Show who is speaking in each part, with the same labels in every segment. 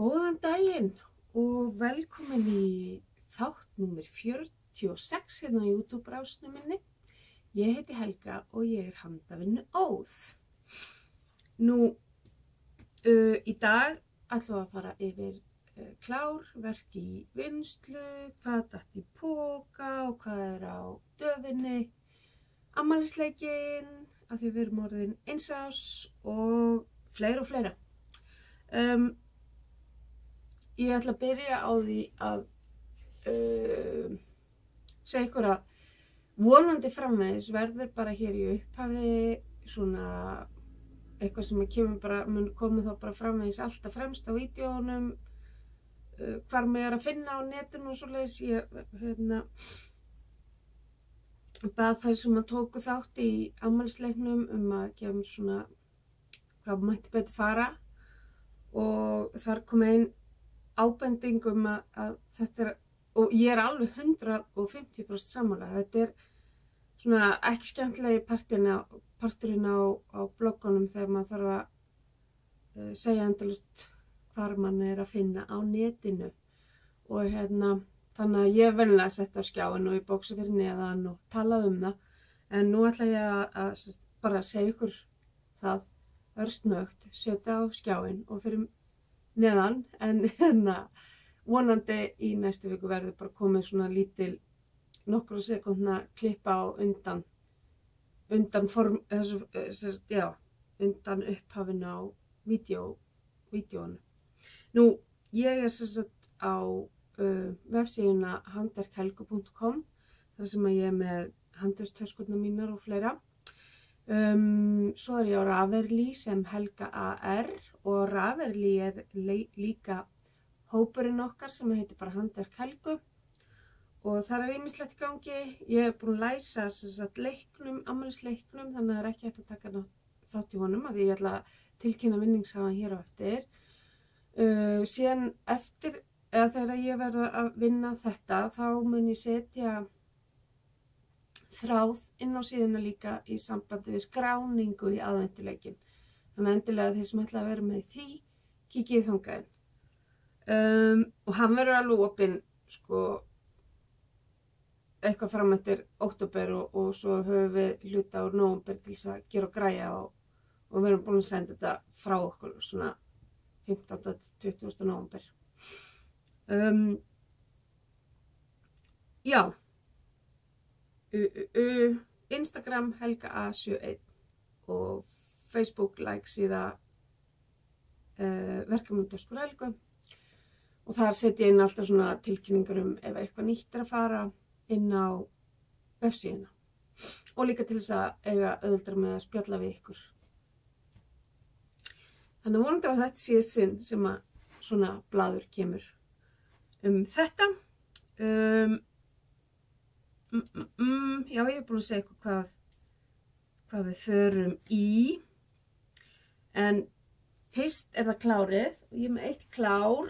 Speaker 1: Góðan daginn og velkomin í þátt númer 46 hérna á YouTube-rásinu minni. Ég heiti Helga og ég handavinnu Óð. Nú, í dag ætlum við að fara yfir klár, verk í vinnslu, hvað datt í poka og hvað á döfinni, afmælisleikinn, af því við erum orðin 1 árs og fleira. Ég ætla að byrja á því að segja ykkur að vonandi framvegis verður bara hér í upphafi svona eitthvað sem mun koma þá bara framvegis alltaf fremst á vídeóunum, hvar mig að finna á netinu og svoleiðis. Ég bað þær sem að tóku þátt í afmælisleiknum að gefa mér svona hvað mætti betur fara og þar kom ein ábending að þetta og ég alveg 150% sammála. Þetta svona ekki skemmtilegi parturinn á bloggunum þegar maður þarf að segja endalaust hvar mann að finna á netinu og þannig að ég venjulega sett á skjáin og í bóksi fyrir neðan og talað það, en nú ætla ég að bara segja ykkur það örsnögt, setja á skjáin og fyrir neðan, en vonandi í næstu viku verður bara komið svona lítil nokkra sekúndna klippa á undan upphafinu á vídeóinu. Nú, ég á vefsíðuna handverkhelgu.com þar sem ég með handverkstöskuna mínar og fleira. Svo ég á Ravelry sem Helga AR og Ravelry líka hópurinn okkar sem heitir bara Handverk Helgu og þar ýmislegt í gangi. Ég búin að læsa afmælisleiknum, þannig að það ekki hægt að taka þátt í honum að því ég ætla að tilkynna vinningshafann hér á eftir. Síðan eftir eða þegar ég verð að vinna þetta þá mun ég setja þráð inn á síðuna líka í sambandi við skráningu í aðventuleikin. Þannig að endilega þeir sem ætla að vera með því, kíkið þangað inn. Og hann verður alveg opinn eitthvað fram eftir október og svo höfum við hluta úr nóvember til þess að gera og græja og við erum búin að senda þetta frá okkur svona 15. til 20. nóvember. Já. Instagram Helga A71 og Facebook síða verkefni Helgu og þar setja ég inn alltaf svona tilkynningar ef eitthvað nýtt að fara inn á vefsíðuna og líka til þess að eiga auðveldara með að spjalla við ykkur. Þannig að vonandi að þetta síðast sinn sem að svona blaður kemur þetta. Já, ég búin að segja ykkur hvað við förum í, en fyrst það klárið og ég með eitt klár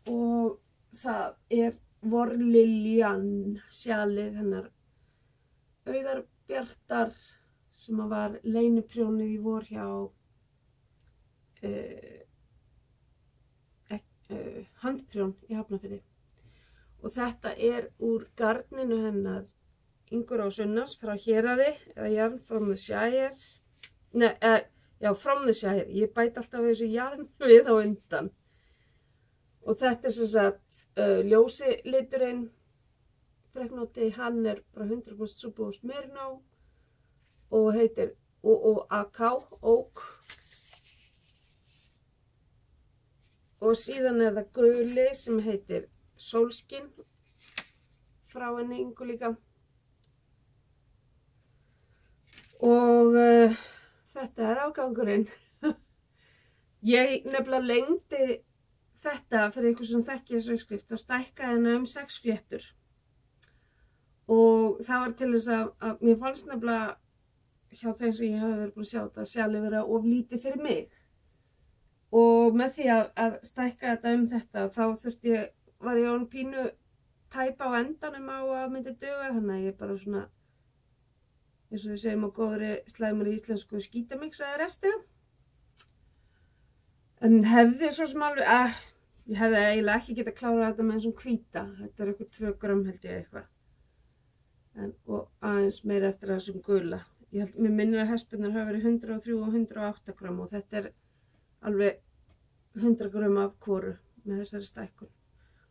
Speaker 1: og það Vorliljan sjalið hennar Auðar Bjartar sem var leyniprjónið í vor hjá handprjón í Hafnarfirði. Og þetta úr garninu hennar Ingur á Sunnars frá Héraði, eða Yarn from the Shire. Nei, from the Shire. Ég bæti alltaf þessu jarn við á undan. Og þetta sem sagt ljósi liturinn, freknóti, hann bara 100% súbúst Merino og heitir OOAK, Oak. Og síðan það guli sem heitir Sólskin frá henni Ingu líka. Og þetta afgangurinn. Ég nefnilega lengdi þetta fyrir ykkur sem þekkir þessu uppskrift og stækkaði henni 6 fléttur. Og það var til þess að mér fannst nefnilega hjá þeim sem ég hafi verið búin að sjá þetta sjálf vera of lítið fyrir mig. Og með því að stækka þetta þetta þá var ég án pínu tæpa á endanum á að myndi duga, þannig að ég bara svona, eins og við segjum á góðri slæmari íslensku, skítamixaði restina. En hefði svo sem alveg, ég hefði eiginlega ekki getað klárað þetta með þessum hvíta. Þetta eitthvað 2 grömm held ég eitthvað. Og aðeins meira eftir þessum gula. Mér minnir að hestburnar hafa verið 103 og 108 grömm og þetta alveg 100 grömm af hvoru með þessari stækkun.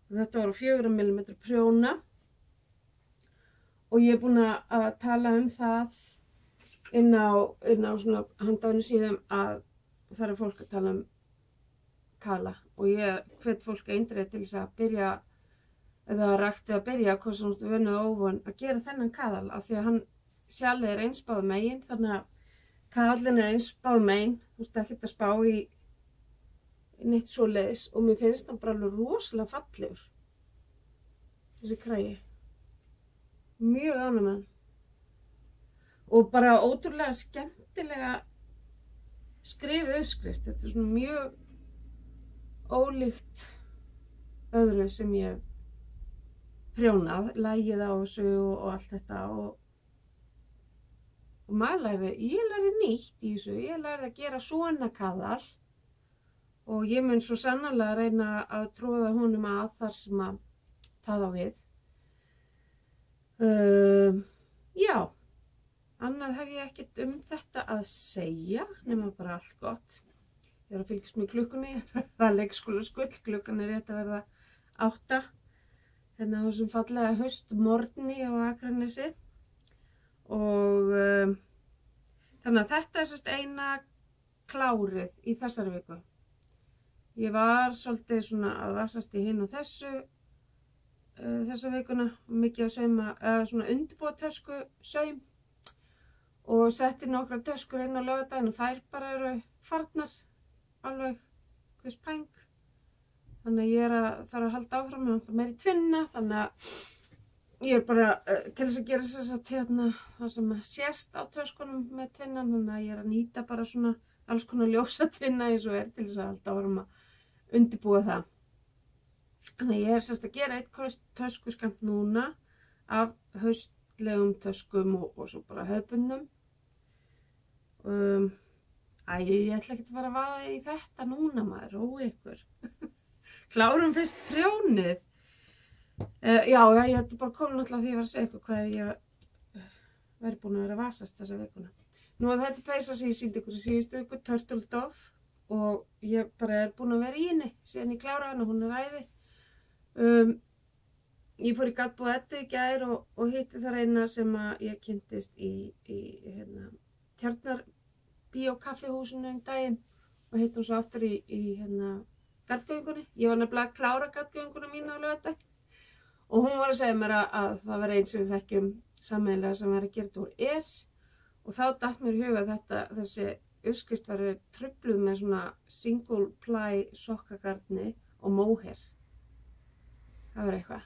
Speaker 1: Og þetta var á 4 mm prjóna. Og ég búin að tala það inn á svona handavinnu síðan að það fólk að tala kaðla. Og ég hvet fólk eindrið til þess að byrja, eða rækti að byrja, hvað sem þú vönuð og óvön, að gera þennan kaðal. Af því að hann sjálf eins báð megin, þannig að kaðallinn eins báð megin. Þú ert ekkert að spá í neitt svoleiðis. Og mér finnst hann bara alveg rosalega fallegur. Þessi kragi. Mjög ánægð með hann. Og bara ótrúlega skemmtilega skrifið uppskrift. Þetta svona mjög ólíkt öðru sem ég prjónað, lagið á þessu og allt þetta og maður ég lærði nýtt í þessu, ég lærði að gera svona kaðal og ég mun svo sannarlega reyna að tróða honum að þar sem að það á við. Já, annað hef ég ekkert þetta að segja, nema bara allt gott. Ég að fylgjast með klukkunni, það er leikskóla skull, klukkan rétt að verða 8. Hérna á þessum fallega haustmorgni á Akranesi. Og þannig að þetta sérst eina klárið í þessari viku. Ég var svolítið svona að vasast í hinn og þessa vikuna, mikið að sauma, eða svona undirbúa tösku saum og setti nokkra töskur inn á laugardaginn og þær bara eru farnar alveg hvers pæng. Þannig að ég þarf að halda áfram með meiri tvinna, þannig að ég bara til þess að gera þess að það sem sést á töskunum með tvinnan, þannig að ég að nýta bara svona alls konar ljósa tvinna eins og til þess að halda áfram að undirbúa það. Þannig að ég sérst að gera eitt töskuskamt núna af haustlegum töskum og svo bara hefðbundnum. Ég ætla ekki að fara að vaða í þetta núna maður, rói ykkur. Klárum fyrst prjónið. Já, ég ætla bara að koma náttúrulega því að ég var að segja ykkur hvað ég væri búin að vera að vasast þessa vikuna. Nú að þetta peysa sem ég sýndi ykkur í síðustu viku, Turtle Dove, og ég bara búin að vera í henni síðan ég kláraði henni og hún æði. Ég fór í gatbúð Eddu í gær og hitti þar eina sem að ég kynntist í Tjarnarbíó kaffihúsinu daginn og hitti hún svo aftur í gatgöngunni. Ég var nefnilega að klára gatgönguna mína á laugardag og hún var að segja mér að það var einn sem við þekkjum sameiginlega sem var að gera þetta úr og þá datt mér í huga þessi uppskrift var trufluð með svona single ply sokkagarni og mohair. Það var eitthvað.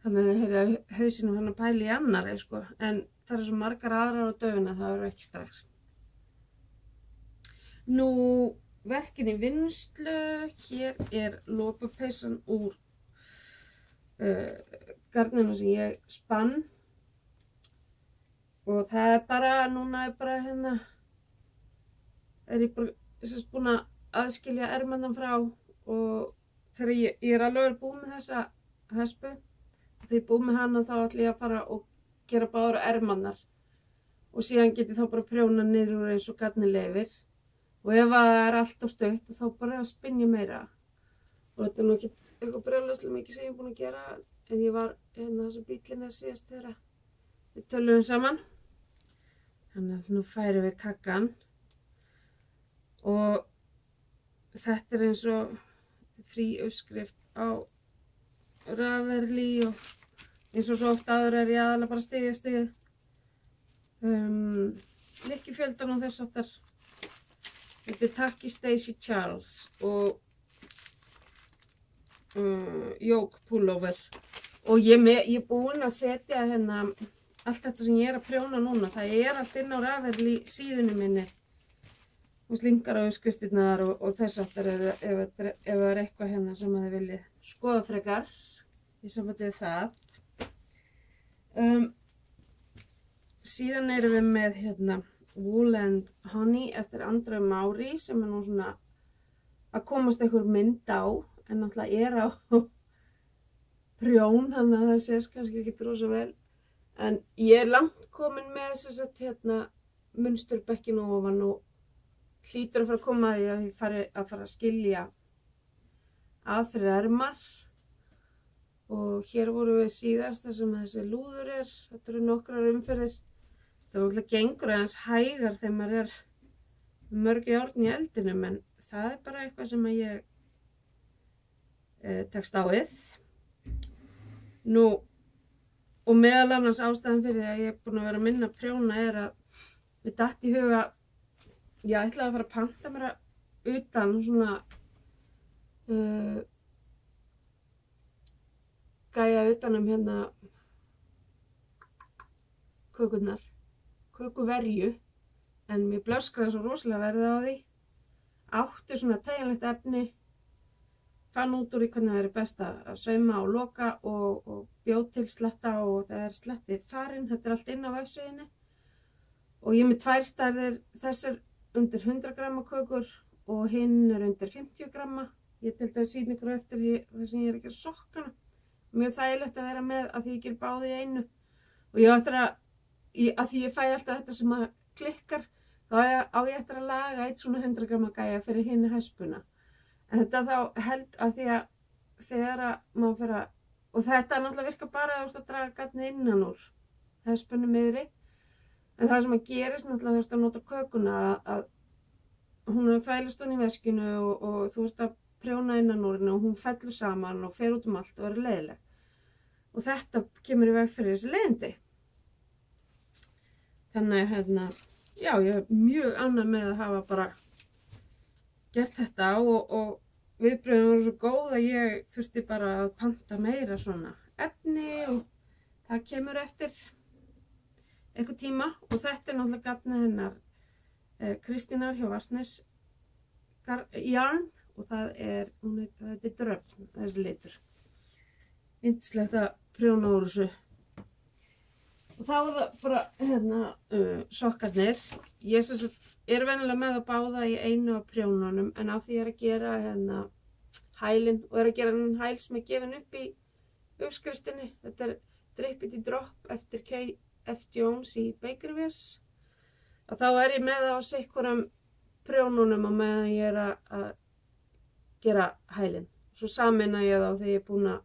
Speaker 1: Þannig að það heyrði hausinum hann að pæla í annari, sko. En það svo margar aðrar á döfina, það verður ekki strax. Nú, verkin í vinnslu. Hér lopapeysan úr garninu sem ég spann. Og það bara, núna bara ég bara búin að aðskilja ermandan frá og þegar ég alveg búin með þessa hespu. Þegar ég búið með hana þá ætla ég að fara og gera báðar ermannar og síðan get ég þá bara prjóna niður úr eins og garnið leyfir og ef það allt á stutt þá bara spinn ég meira og þetta nú ekki eitthvað brjálæðislega mikið sem ég búin að gera en ég var þessum bíllinn síðast þegar við töluðum saman þannig að nú færum við kakkan og þetta eins og frí uppskrift á Ravelli og eins og svo oft áður ég aðalega bara stig. Lykkjufjöldan og þess áttar. Þetta Tacky Stacey Charles og yoke pullover. Og ég búin að setja allt þetta sem ég að prjóna núna. Það allt inn á Ravelli síðunni minni. Og slingar á uppskriftirnar og þess áttar ef það eitthvað sem þið viljið skoða frekar. Í sambandi við það. Síðan erum við með Wool and Honey eftir Andra Mári sem nú svona að komast einhver mynd á, en náttúrulega er á prjón, þannig að það sést kannski ekki rosa vel. En ég langt komin með þess að hérna munsturbekkin ofan og hlýtur að fara að koma að því að ég fara að skilja að fyrir ermar. Og hér vorum við síðast þar sem þessi lúður er. Þetta eru nokkrar umferðir. Það er náttúrulega gengur aðeins hægar þegar maður er mörg járn í eldinum, en það er bara eitthvað sem að ég tekst á við. Nú, og meðal annars ástæðan fyrir að ég er búin að vera að minna prjóna er að við datt í huga, ég ætlaði að fara að panta mér að utan svona gæja utanum hérna kökuverju, en mér blöskraði svo rosalega verðið á því. Átti svona teygjanlegt efni, fann út úr í hvernig það væri best að sauma og loka og bjóð til sletta, og það er sletti farin, þetta er allt inn á vefsíðunni. Og ég er með 2 stærðir, þessar undir 100 gramma kökur og hinn er undir 50 gramma. Ég til dæmis sýni ykkur eftir það sem ég er að gera sokkana. Mjög þægilegt að vera með að því ég ger báði í einu. Og ég á eftir að því ég fæ alltaf þetta sem að klikkar, þá á ég eftir að laga eitt svona 100 gramma gæja fyrir hinni hespuna. En þetta þá held að því að þegar að maður fyrir að, og þetta náttúrulega virkar bara að þú ert að draga gatnið innan úr hespunni miðri. En það sem að gerist náttúrulega þú ert að nota kökuna að hún fælist hún í veskinu og þú ert að prjóna innan úr henni og hún fellur saman og fer út um allt og er leiðileg. Og þetta kemur í veg fyrir þessi leiðindi. Þannig hérna, já, ég er mjög ánægð með að hafa bara gert þetta og viðbrögðin voru svo góð að ég þurfti bara að panta meira svona efni og það kemur eftir eitthvað tíma. Og þetta er náttúrulega gatnið hennar Kristínar hjá Varsnes Yarn og það er dröfn, þessi litur. Yndislegt að prjóna úr þessu. Og þá er það bara hérna sokkarnir. Ég er venjulega með að báða í einu af prjónunum, en af því ég er að gera hérna hælinn og er að gera hann hæl sem er gefin upp í uppskriftinni. Þetta er Drippity Drop eftir K.F. Jones í Bakeryverse. Og þá er ég með það á sikkurum prjónunum á meðan ég er að gera hælinn. Svo sameina ég þá þegar ég er búin að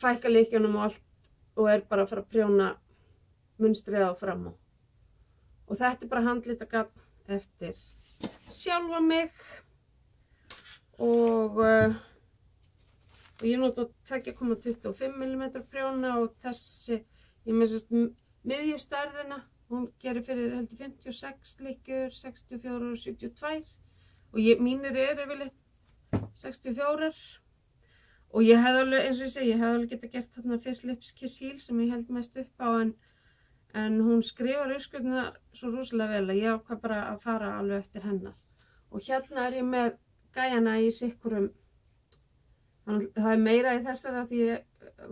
Speaker 1: fækka líkjunum og allt og er bara að fara að prjóna munstrið á fram á. Og þetta er bara handlitagatn eftir sjálfa mig og ég nota 2,25 mm prjóna og þessi, ég með sérst miðjustærðina, hún gerir fyrir heldur 56 líkjur, 64 og 72 og mínir er yfirleitt 64. Og ég hefði alveg, eins og ég segi, ég hefði alveg getað gert þarna Fizz Lips Kiss Heel sem ég held mest upp á, en hún skrifar uppskriftirnar svo rosalega vel að ég ákvað bara að fara alveg eftir hennar. Og hérna er ég með gæjana í sikkurum, það er meira í þessari að því ég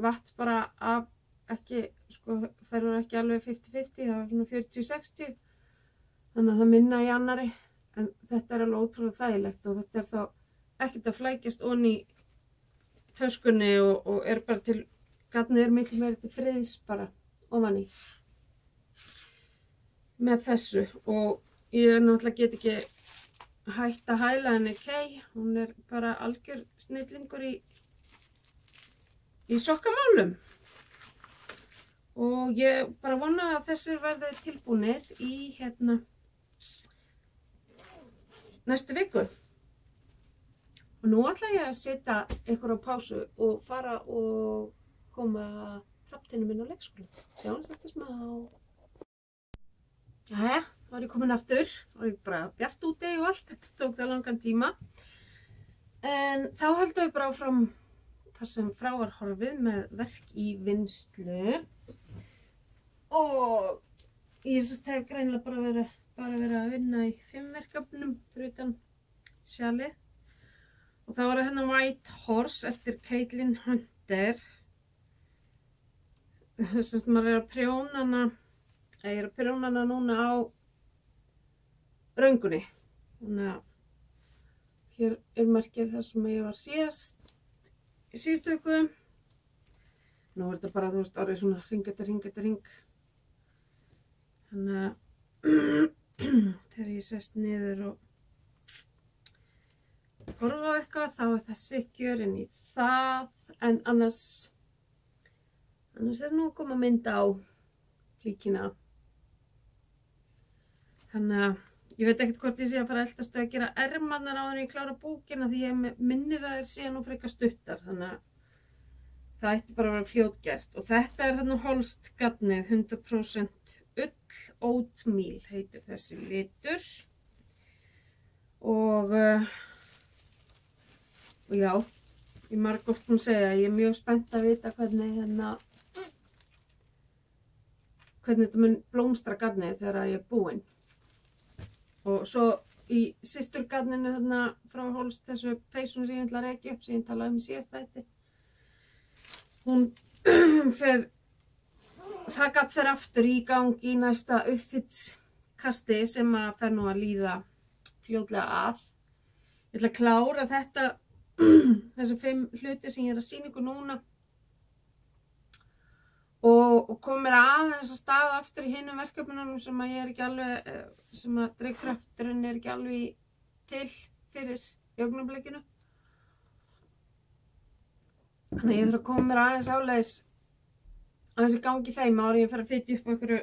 Speaker 1: vatt bara af ekki, sko, þær eru ekki alveg 50-50, það var svona 40-60, þannig að það minna í annari, en þetta er alveg ótrúlega þægilegt og þetta er þá ekkert að flækjast onni í töskunni og er bara til, gatnið er miklu meira til friðs bara ofan í með þessu. Og ég náttúrulega get ekki hægt að hæla henni Kay, hún er bara algjör snillingur í sokkamálum og ég bara vona að þessir verði tilbúnir í hérna næstu viku. Og nú ætla ég að setja ykkur á pásu og fara og koma hrafntinu minn á leikskóla. Sjáumst þetta smá. Jæja, þá er ég komin aftur og ég bara bjart úti og allt. Þetta tók það langan tíma. En þá höldum við bara áfram þar sem frá var horfið með verk í vinnslu. Og ég hef greinilega bara verið að vinna í 5 verkefnum fyrir utan sjalið. Og þá var það hérna White Horse eftir Caitlin Hunter. Þess að maður er að prjóna hana, ég er að prjóna hana núna á röngunni. Þannig að hér merkið þar sem ég var síðustu viku. Nú þetta bara, þú veist, orðið svona hring eftir hring. Þannig að þegar ég sest niður og horfa á eitthvað, þá þessi kjörin í það, en annars nú að koma að mynda á flíkina. Þannig að ég veit ekkert hvort ég sé að fara að eldast að gera ermarnar áður en ég klára bókina, því ég minnir að þeir séu nú frekar stuttar, þannig að það ætti bara að vera fljótgert. Og þetta þarna Holst garnið, 100% ull oatmeal heitir þessi litur. Og já, ég margoft búin að segja, ég mjög spennt að vita hvernig þetta mun blómstra garnið þegar ég búin. Og svo í systurgarninu þarna frá Holst, þessu peysunni sem ég ætla að rekja upp, sem ég talaði um í síðasta þætti. Það gat fer aftur í gang í næsta uppfitskasti sem að fer nú að líða fljótlega að. Ég ætla að klára þessi 5 hluti sem ég er að sýna ykkur núna. Og kom mér aðeins að staða aftur í hinum verkefnunum sem að ég er ekki alveg, sem að drifkrafturinn er ekki alveg til fyrir í augnablikinu. Þannig að ég þarf að koma mér aðeins áleiðis aðeins í gangi þeim áður en ég fer að fitja upp einhverju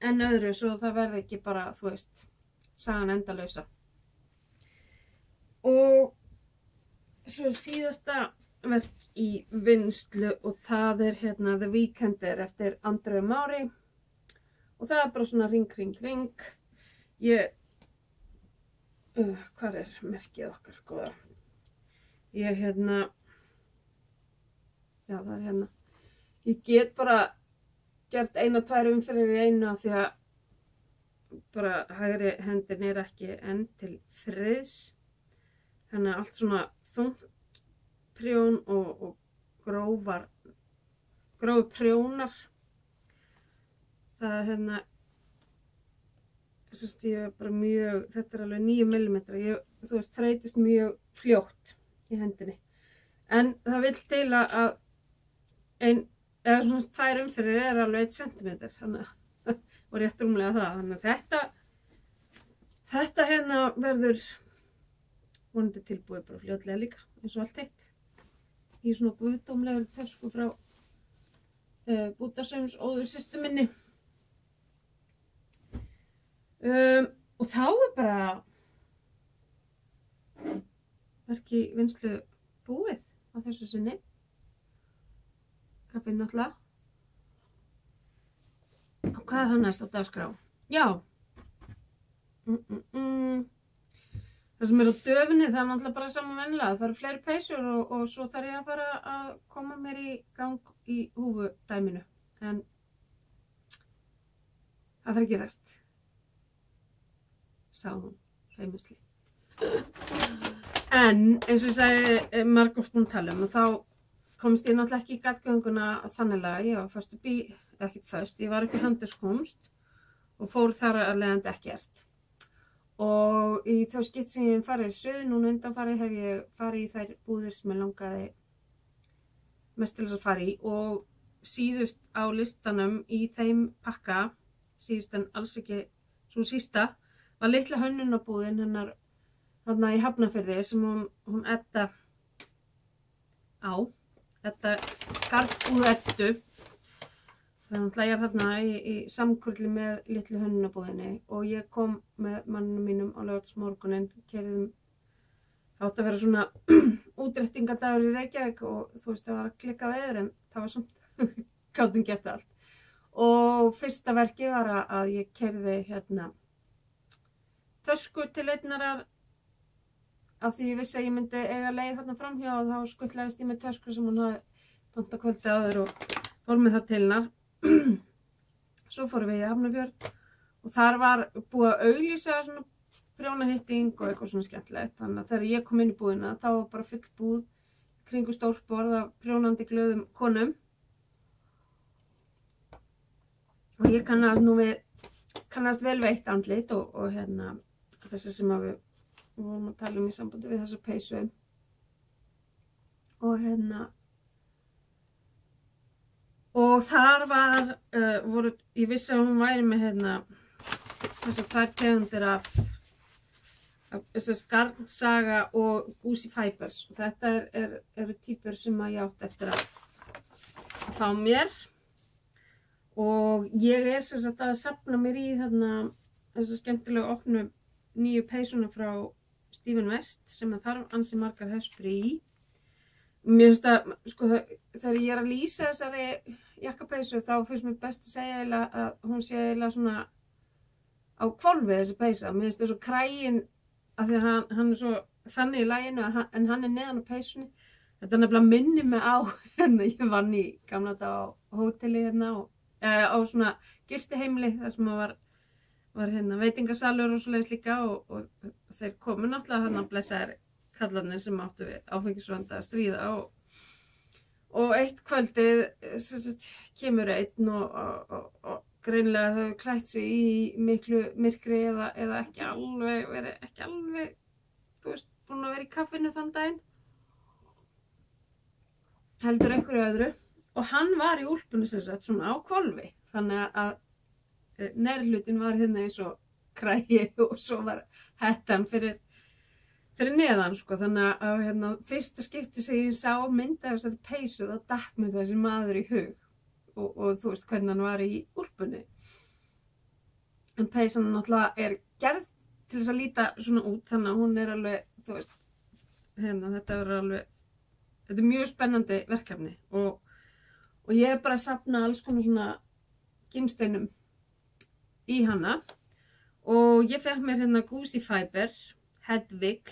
Speaker 1: enn öðru, svo það verði ekki bara, þú veist, sagan endalausa. Og svo síðasta verk í vinnslu, og það er hérna The Weekender eftir Andreu Mári, og það er bara svona ring. Hvar er merkið okkar góða? Já, það er hérna. Ég get bara gert 1-2 umferðir í einu af því að bara hægri hendin er ekki enn til friðs. Þannig að allt svona þungt prjón og grófi prjónar. Það er hérna, ég er bara mjög, þetta er alveg 9 mm, þú veist, þreytist mjög fljótt í hendinni. En það vill til að eða svona 2 umferðir er alveg 1 cm, þannig að, og rétt rúmlega það, þannig að þetta hérna verður vonandi tilbúið bara fljótlega líka, eins og allt eitt. Í svona guðdómlegur tösku frá Bútasaums óður systur minni. Og þá er bara verk í vinnslu búið á þessu sinni. Kaffið náttúrulega. Og hvað er það næst á dagskrá? Já. Það sem er á döfinni, það er náttúrulega bara saman vennilega. Það eru fleiri peysur og svo þarf ég að fara að koma mér í gang í húfudæminu. En það þarf ekki rest, sagði hún feimnislega. En eins og ég sagði margoft búin að tala um, og þá komst ég náttúrulega ekki í gatgönguna þanniglega. Ég var ég var upp í handverkskunst og fór þar að leiðandi ekkert. Og í þá skipt sem ég hef farið í suður, núna undanfarið hef ég farið í þær búðir sem ég langaði mest til þess að fara í, og síðust á listanum í þeim pakka, síðust en alls ekki svo sísta, var litla hönnunarbúðin hennar þarna í Hafnarfirði sem hún Edda á, Edda garðbúð Eddu. Þannig að ég er þarna í samkurli með litlu hönnunarbúðinni, og ég kom með mannum mínum á laugardagsmorguninn, keyrðum, átti að vera svona útréttingadagur í Reykjavík og þú veist, það var að klikka veður, en það var samt gátum gert allt. Og fyrsta verkið var að ég keyrði hérna tösku til einnarar, af því ég vissi að ég myndi eiga leið þarna framhjá, og þá skuttlaðist ég með tösku sem hún hafði pantað kvöldið áður og fór með það til hennar. Svo fórum við í Hafnarfjörð og þar var búið að auglýsa svona prjónahitting og eitthvað svona skemmtilegt. Þannig að þegar ég kom inn í búðina, þá var bara full búð kringu stórt borð af prjónandi glöðum konum. Og ég kannast vel við eitt andlit og hérna þessi sem að við við vorum að tala í sambandi við þessa peysu og og þar var ég vissi að hún væri með þessar 2 tegundir af Garnsaga og Goosey Fibers og þetta eru týpur sem að ég átti eftir að fá mér og ég sem sagt að safna mér í þessa skemmtilegu opnu nýju peysuna frá Stephen West sem að þarf ansi margar hespur í. Mér finnst að, sko, þegar ég að lýsa þessari jakkapeysu þá finnst mér best að segja eiginlega að hún sé eiginlega svona á hvolfi þessi peysa. Mér finnst það svo kraginn af því að hann svo þannig í laginu en hann neðan á peysunni. Þetta nefnilega minnir mig á, ég vann í gamla daga á hóteli á svona gistiheimili þar sem var veitingasalur og svoleiðis líka og þeir komu náttúrulega blessaðir kallarnir sem áttu við áfengisvanda að stríða og eitt kvöldið kemur einn og greinilega hefur klætt sig í miklu myrkri eða ekki alveg, þú veist, búin að vera í kaffinu þann daginn. Heldur einhverju öðru og hann var í úlpunni sem sagt svona á hvolfi þannig að neðrihlutin var eins og kragi og svo var hettan fyrir neðan sko þannig að fyrsta skipti sem ég sá mynd af þessari peysu þá datt mér þessi maður í hug og þú veist hvernig hann var í úlpunni en peysan náttúrulega gerð til þess að líta svona út þannig að hún alveg þú veist þetta mjög spennandi verkefni og ég bara safna alls konar svona gimsteinum í hana og ég fekk mér Goosey Fiber Hedwig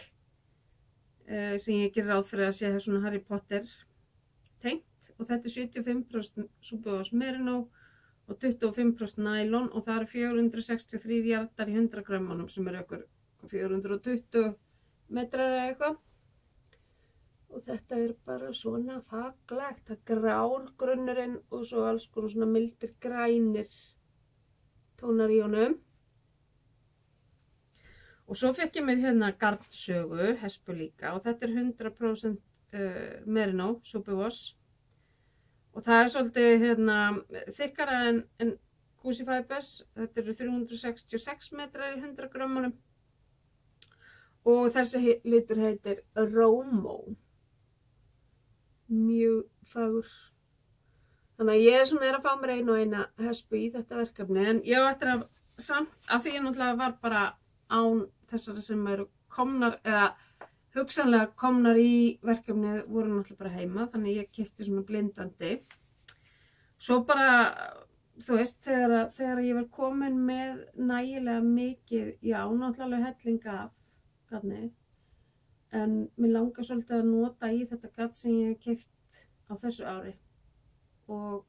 Speaker 1: sem ég gerir ráð fyrir að sé svona Harry Potter tengt og þetta 75% Superwash merino og 25% nylon og það 463 jardar í 100 grömmunum sem ykkur 420 metrar eða eitthvað. Og þetta bara svona faglegt, það grár grunnurinn og svo alls konar svona mildir grænir tónar í honum. Og svo fekk ég mér Garnsögu, hespu líka og þetta 100% merino, Superwash. Og það svolítið þykkara en Goosey Fibers, þetta 366 metrar í 100 grömmunum. Og þessi litur heitir Romo. Mjög fagur. Þannig að ég svona að fá mér eina hespu í þetta verkefni en ég á eftir að samt af því ég náttúrulega var bara án þessara sem eru komnar eða hugsanlega komnar í verkefnið voru náttúrulega bara heima þannig ég keypti svona blindandi. Svo bara þú veist þegar ég var komin með nægilega mikið já náttúrulega hellinga af gatni en mér langar svolítið að nota í þetta gatt sem ég hef keypt á þessu ári og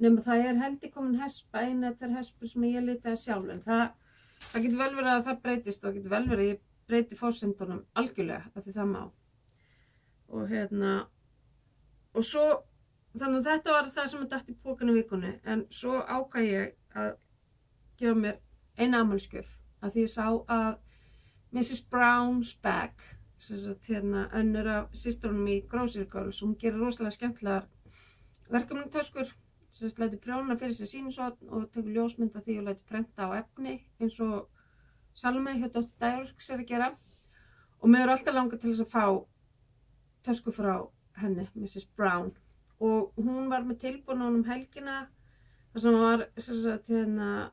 Speaker 1: nema það held ég komin hespa eina eða 2 hespur sem ég litaði sjálf en það getur vel verið að það breytist og getur vel verið að ég breyti forsendunum algjörlega af því það má og svo þannig að þetta var það sem datt í pokanum vikunni en svo ákvað ég að gefa mér eina afmælisgjöf af því ég sá að Mrs. Brown's Bag, önnur af systrunum í Grocery Girls, hún gerir rosalega skemmtilegar verkefnatöskur, lætur prjóna fyrir sér sýnishorn og tekur ljósmynd af því og lætur prenta á efni eins og Salome hjá Dóttir Dæjorks að gera og mér alltaf langað til þess að fá tösku frá henni, Mrs. Brown og hún var með tilbúin helgina þar sem var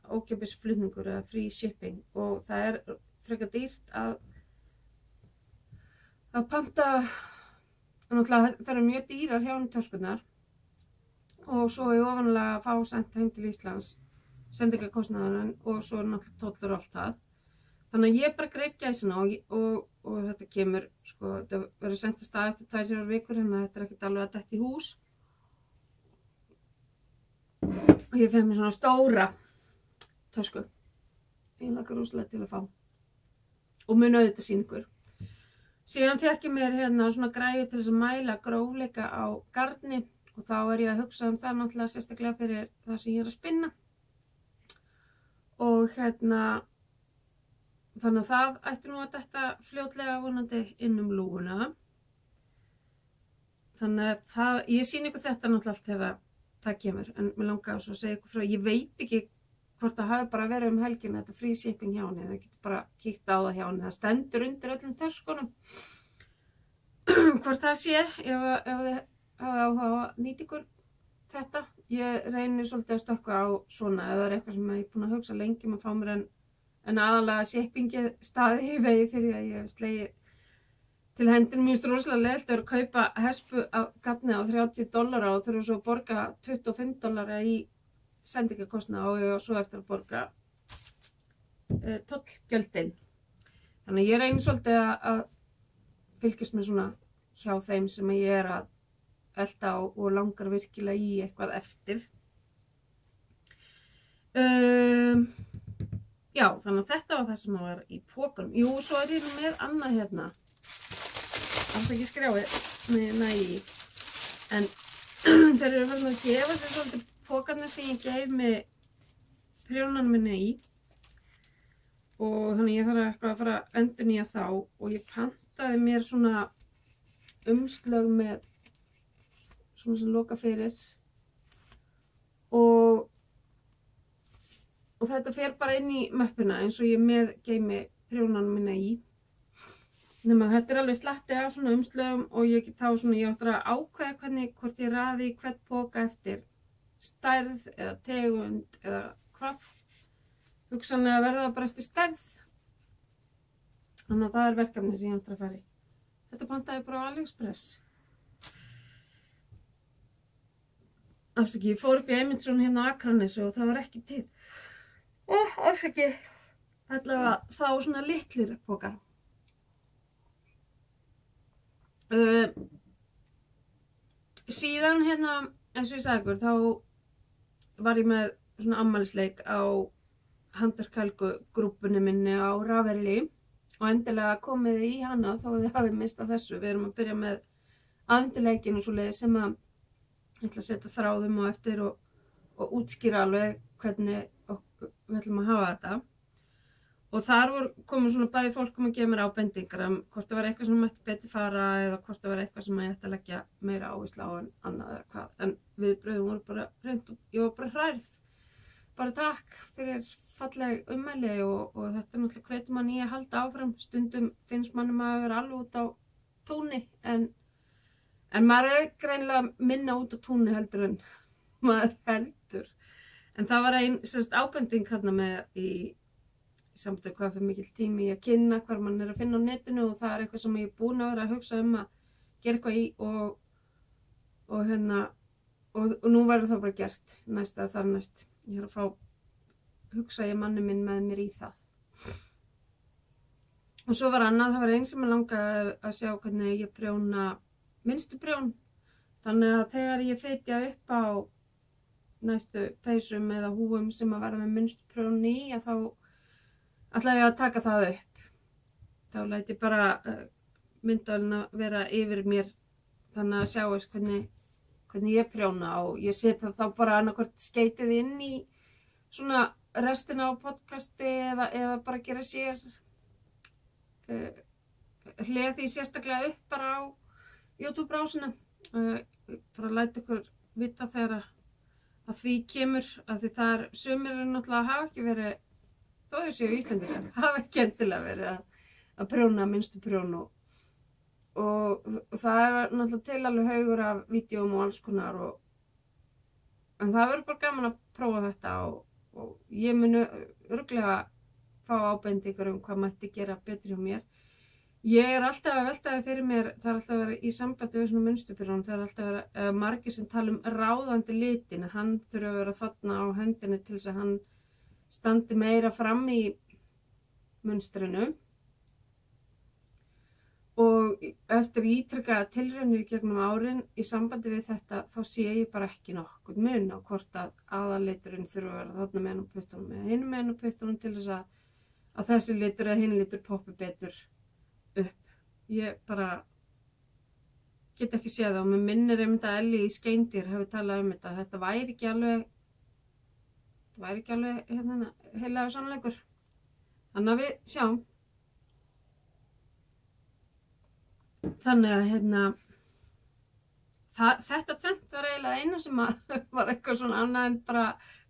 Speaker 1: ókeypis flutningur eða free shipping og það frekar dýrt að panta náttúrulega það eru mjög dýrar hjá henni töskurnar og svo ofanlega að fá sent heim til Íslands sendingakostnaðurinn og svo náttúrulega tollur og allt það þannig að ég bara greip gæsina og þetta kemur sko, þetta verður sent að stað eftir 2-3 vikur þannig að þetta ekkert alveg að detta í hús og ég fekk mér svona stóra tösku ég lakar rosalega til að fá og mun auðvitað sýna ykkur. Síðan fekk ég mér svona græju til þess að mæla grófleika á garni og þá ég að hugsa það náttúrulega sérstaklega fyrir það sem ég að spinna. Og þannig að það ætti nú að detta fljótlega vonandi inn lúguna. Þannig að ég sýni ykkur þetta náttúrulega allt þegar það kemur, en mér langar svo að segja ykkur frá, ég veit ekki hvort það hafi bara verið helgina, þetta free shipping hjá henni, það getur bara kíkt á það hjá henni, það stendur undir öllum töskunum, hvort það sé, ef þið hafa áhuga á að nýta ykkur þetta, ég reynir svolítið að stökkva á svona, ef það eitthvað sem ég er búin að hugsa lengi að fá mér en aðalega shippingið staði í vegi fyrir að ég hef slegið til hendin. Mér finnst rosalega leiðilegt að kaupa hespu á gatni á $30 og þurfa svo að borga $25 í sendingakostnað og ég á svo eftir að borga tollgjöldin. Þannig að ég reynir svolítið að fylgjast með svona hjá þeim sem ég er að elta á og langar virkilega í eitthvað eftir. Já, þannig að þetta var það sem var í pokanum. Jú, svo er ég með annað hérna. Alls ekki skrjáið með nægi. En þeir eru farin að gefa sér svolítið pokarnir sem ég gef með prjónanum minni í. Og þannig ég þarf eitthvað að fara að endurnýja þá. Og ég pantaði mér svona umslög með svona sem loka fyrir. Og þetta fer bara inn í möppuna eins og ég með geymi prjónanum minna í. Nema þetta er alveg slatti af svona umslögum og ég get þá svona, ég áttur að ákveða hvort ég raði hvern poka eftir stærð eða tegund eða hvað. Hugsanlega verða það bara eftir stærð. Þannig að það er verkefni sem ég áttur að fara í. Þetta pantaði bara á AliExpress. Afsakið, ég fór upp í Eymundsson hérna á Akranesi og það var ekki til. Afsakið, allavega þá svona litlir pokar. Síðan hérna, eins og ég sagði ykkur, þá var ég með svona afmælisleik á Handarkalku grúppunni minni á Ravelli og endilega komið í hana þó þið hafið mistað þessu. Við erum að byrja með aðvenduleikin og svoleiðis sem að ég ætla að setja þráðum á eftir og útskýra alveg hvernig við ætlum að hafa þetta. Og þar komið svona bæði fólk að gefa mér ábendingar hvort það var eitthvað sem mætti betur fara eða hvort það var eitthvað sem ég ætti að leggja meira áherslu á en annað eða hvað. En viðbrögðin voru bara hreint og ég var bara hrærð. Bara takk fyrir falleg ummæli og þetta náttúrulega hvetur mann í að halda áfram. Stundum finnst manni maður að vera alveg út á túni en maður er greinilega minna út á túni heldur en maður heldur. En það var ábending hérna með í sambandi hvað fyrir mikill tími í að kynna hvað mann er að finna á netinu og það er eitthvað sem ég er búin að vera að hugsa að gera eitthvað í og nú verður það bara gert næst eða þar næst. Ég er að hugsa ég manni minn með mér í það. Og svo var annað, það var einn sem ég langaði að sjá hvernig ég prjóna minnstu prjón. Þannig að þegar ég fitja upp á næstu peysum eða húfum sem að verða með minnstu prjón í að þá ætla ég að taka það upp. Þá læt ég bara myndavélina vera yfir mér þannig að sjáist hvernig ég prjóna og ég setja þá bara annarkvort skeytið inn í svona restina á podcasti eða bara gera sér hlið því sérstaklega upp bara á YouTube-brásina. Bara læt ykkur vita þegar að því kemur að því það sumir náttúrulega hafa ekki verið þó þau séu Íslendingar, hafa ekki endilega verið að prjóna minnstu prjón og það er náttúrulega til alveg haugur af vídeóm og alls konar en það verður bara gaman að prófa þetta og ég muni örugglega fá ábendingar hvað mætti gera betur hjá mér. Ég er alltaf að veltaði fyrir mér, það er alltaf að vera í sambandi við svona munsturprjón, það er alltaf að vera margir sem tala ráðandi litin, hann þurfa að vera þarna á hendinni til þess að hann standi meira fram í munstrinu og eftir ítrekaða tilraunir í gegnum árin í sambandi við þetta þá sé ég bara ekki nokkurn mun á hvort að aðalliturinn þurfa að vera þarna megin á puttunum eða hinn megin á puttunum til þess að þessi litur eða hinn litur poppi betur upp. Ég bara get ekki séð það og mér minnir einmitt að Elli í Skeindir hafi talað þetta, þetta væri ekki alveg heilagur sannleikur. Þannig að við sjáum. Þannig að þetta tvennt var eiginlega eina sem var eitthvað svona annað en bara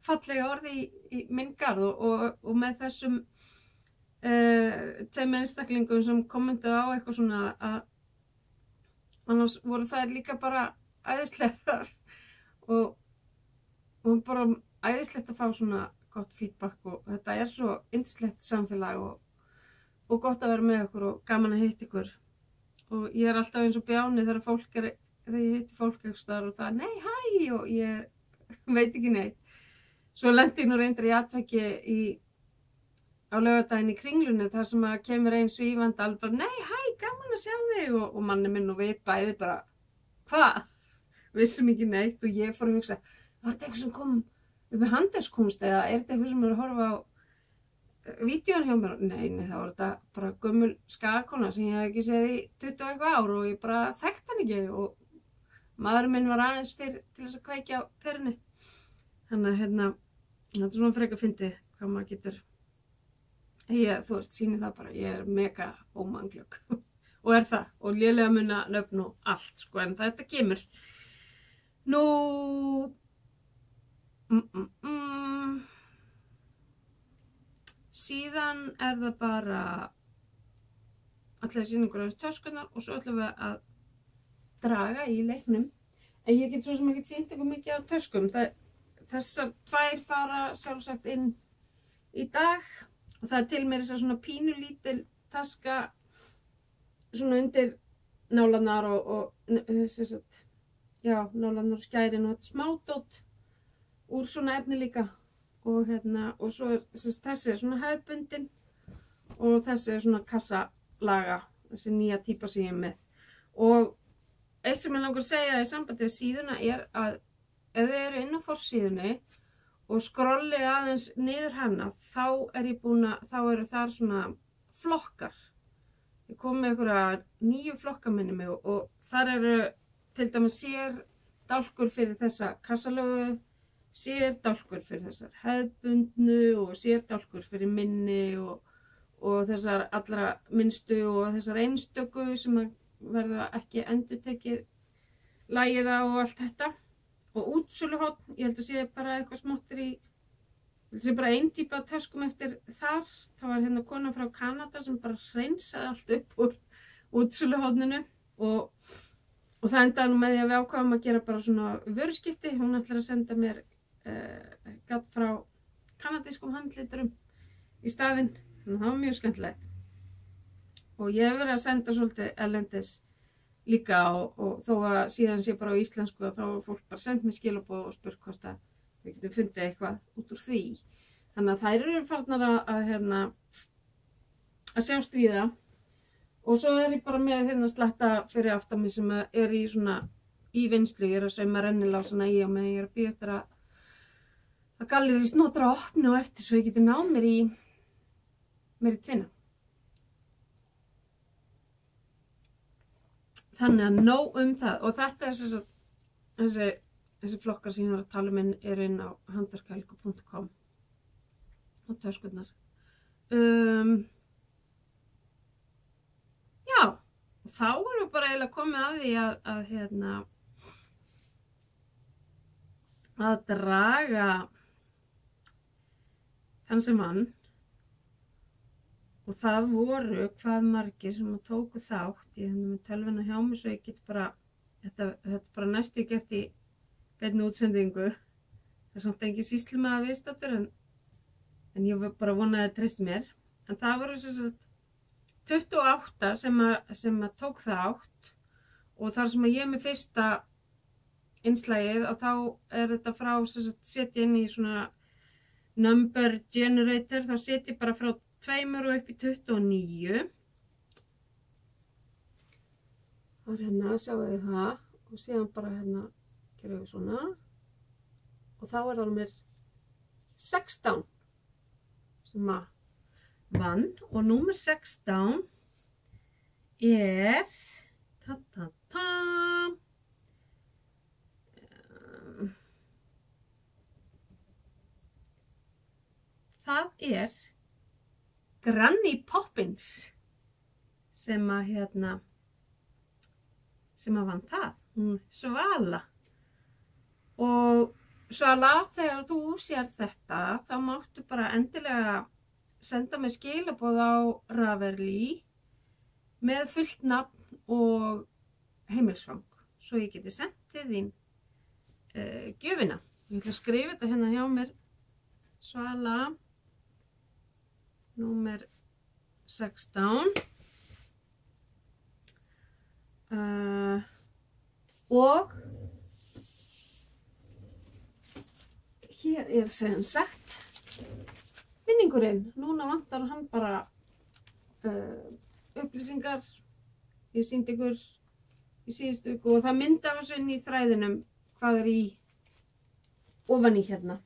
Speaker 1: fallega orði í minn garð og með þessum tveim einstaklingum sem kommentuðu á eitthvað svona að annars voru þær líka bara æðislegar og bara æðislegt að fá svona gott feedback og þetta er svo yndislegt samfélag og gott að vera með ykkur og gaman að hitta ykkur og ég er alltaf eins og bjáni þegar ég hitti fólk eitthvað staðar og það nei hæ og ég veit ekki neitt. Svo lendi ég nú reyndar í atveki á laugardaginn í Kringlunni þar sem að kemur ein svífandi alveg bara nei hæ gaman að sjá þig og manni minn og við bæði bara hvað? Vissum ekki neitt og ég fór að hugsa var þetta eitthvað sem kom upp með handverkskunst eða er þetta eitthvað sem er að horfa á vídeón hjá mér? Nei, það var þetta bara gömul skagakona sem ég hef ekki séð í 20 og eitthvað ár og ég bara þekkt hann ekki og maðurinn minn var aðeins fyrr til þess að kveikja á perunni. Þannig að þetta er svona frekar fyndið hvað maður getur þú veist, sýnir það bara, ég er mega ómannglögg og er það og lélega muna nöfn og allt sko en þetta kemur. Nú síðan er það bara allir sýningur á töskurnar og svo ætlum við að draga í leiknum en ég get svo sem ekki sýnt ykkur mikið á töskum þessar tvær fara sjálfsagt inn í dag og það er til mér þess að svona pínulítil taska svona undir nálarnar og nálarnar og skærin og þetta smádót úr svona efni líka og og svo er þessi er svona hefðbundin og þessi er svona kassalaga þessi nýja típa sem ég er með og eitt sem ég langar að segja í sambandi við síðuna er að ef þið eru inn á forsíðunni og skrollið aðeins niður hana þá eru þar svona flokkar. Ég kom með einhverja 9 flokka minni mig og þar eru til dæmis sér dálkur fyrir þessa kassalögu, sér dálkur fyrir þessar hefðbundnu og sér dálkur fyrir minni og þessar allra minnstu og þessar einstöku sem að verða ekki endurtekið lagið á og allt þetta og útsöluhorn, ég held að sé bara eitthvað smáttir ég held að sé bara ein típa töskum eftir þar það var kona frá Kanada sem bara hreinsaði allt upp úr útsöluhorninu og það endaði nú með því að við ákváðum að gera bara svona vöruskipti hún ætlar að senda mér gatt frá kanadískum handliturum í staðinn þannig að það var mjög skemmtilegt og ég hef verið að senda svolítið erlendis líka og þó að síðan sé bara á íslensku þá er fólk bara sendt mér skilaboð og spurt hvort að við getum fundið eitthvað út úr því. Þannig að þær eru farnar að sjást við það og svo er ég bara með sletta fyrir aftan mig sem er í svona í vinnslu, ég er að sauma rennilásana í og meðan ég er að bíða eftir að gallerís notar að opna og eftir svo ég geti náð mér í tvinna. Þannig að nóg það og þetta er þessi flokkar sem ég var að tala um eru inn á handverkahelgu.com og töskurnar. Já, þá erum við bara eiginlega komið að því að draga þann sem vann og það voru hvað margir sem tóku þátt ég með tölvuna hjá mér svo ég get bara þetta bara næstu gert í beinni útsendingu það er samt engin sýslumaður viðstaddur en ég bara vonaði að treysti mér en það voru 28 sem tók þátt og þar sem ég með fyrsta innslagið að þá er þetta frá setja inn í svona number generator þá setja ég bara frá 2 og upp í 29 það er sjáum við það og síðan bara gerum við svona og þá er það mér 16 sem að vann og númer 16 er það er Granny Poppins sem að vann það, hún Svala. Og Svala, þegar þú sér þetta, þá máttu bara endilega senda mér skilaboð á Ravelli með fullt nafn og heimilisfang, svo ég geti sendt til þín gjöfina. Ég ætla að skrifa þetta hérna hjá mér, Svala, númer 16. Og hér sem sagt minningurinn. Núna vantar hann bara upplýsingar. Ég sýndi ykkur í síðustu viku og það mynda á þessu inn í þræðinum hvað í ofan í hérna.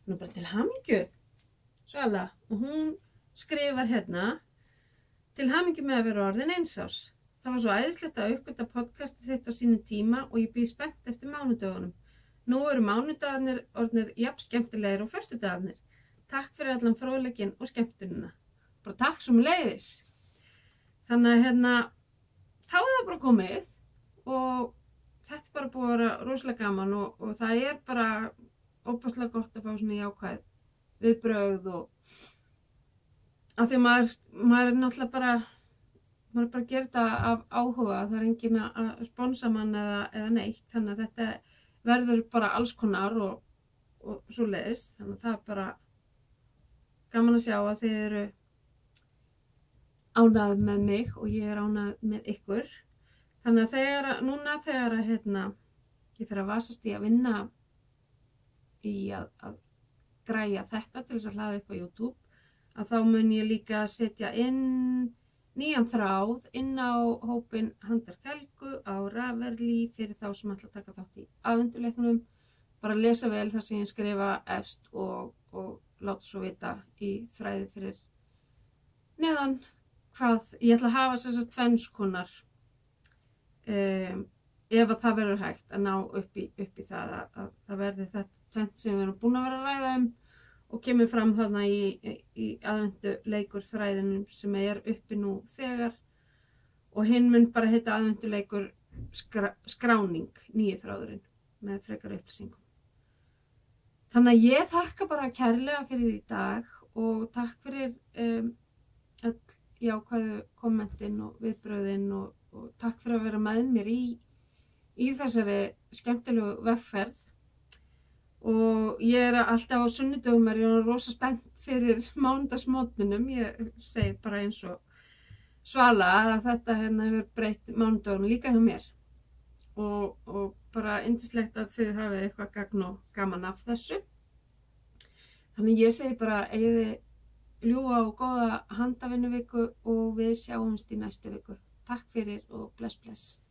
Speaker 1: Nú bara til hamingju, Svala. Og hún skrifar hérna: til hamingju með að vera orðin 1 árs. Það var svo æðislegt að uppgöta podcastið þitt á sínum tíma og ég bíð spennt eftir mánudögunum. Nú eru mánudagarnir orðnir jafn skemmtilegir og föstudagarnir. Takk fyrir allan fróðleikinn og skemmtunina. Bara takk sömuleiðis. Þannig að þá er það bara komið og þetta er bara búið að vera rosalega gaman og það er bara óbúslega gott að fá svona jákvæð viðbrögð og af því maður er náttúrulega bara maður bara gerir þetta af áhuga, það er enginn að sponsa mann eða neitt, þannig að þetta verður bara alls konar og svoleiðis, þannig að það er bara gaman að sjá að þið eru ánægð með mig og ég er ánægð með ykkur. Þannig að þegar ég fer að vasast í að vinna í að græja þetta til þess að hlaða upp á YouTube, að þá mun ég líka setja inn nýjan þráð inn á hópinn Handverk Helgu á Ravelli fyrir þá sem ætla að taka þátt í aðventuleiknum. Bara lesa vel það sem ég skrifa efst og láta svo vita í þræði fyrir neðan hvað ég ætla að hafa þessar tvenns konar ef að það verður hægt að ná upp í það að það verði þetta tvennt sem við erum búin að vera að ræða og kemur fram þarna í aðventuleikur þræðinum sem er uppi nú þegar og hinn mun bara heita aðventuleikur skráning, nýi þráðurinn með frekar upplýsingum. Þannig að ég þakka bara kærlega fyrir í dag og takk fyrir öll jákvæðu kommentin og viðbröðin og takk fyrir að vera með mér í þessari skemmtilegu vegferð. Og ég er alltaf á sunnudögum ég er rosa spennt fyrir mánudagsmótninum. Ég segi bara eins og Svala að þetta hefur breytt mánudögum líka hjá mér. Og bara yndislegt að þið hafið eitthvað gagn og gaman af þessu. Þannig ég segi bara eigið ljúfa og góða handavinnuviku og við sjáumst í næstu viku. Takk fyrir og bless bless.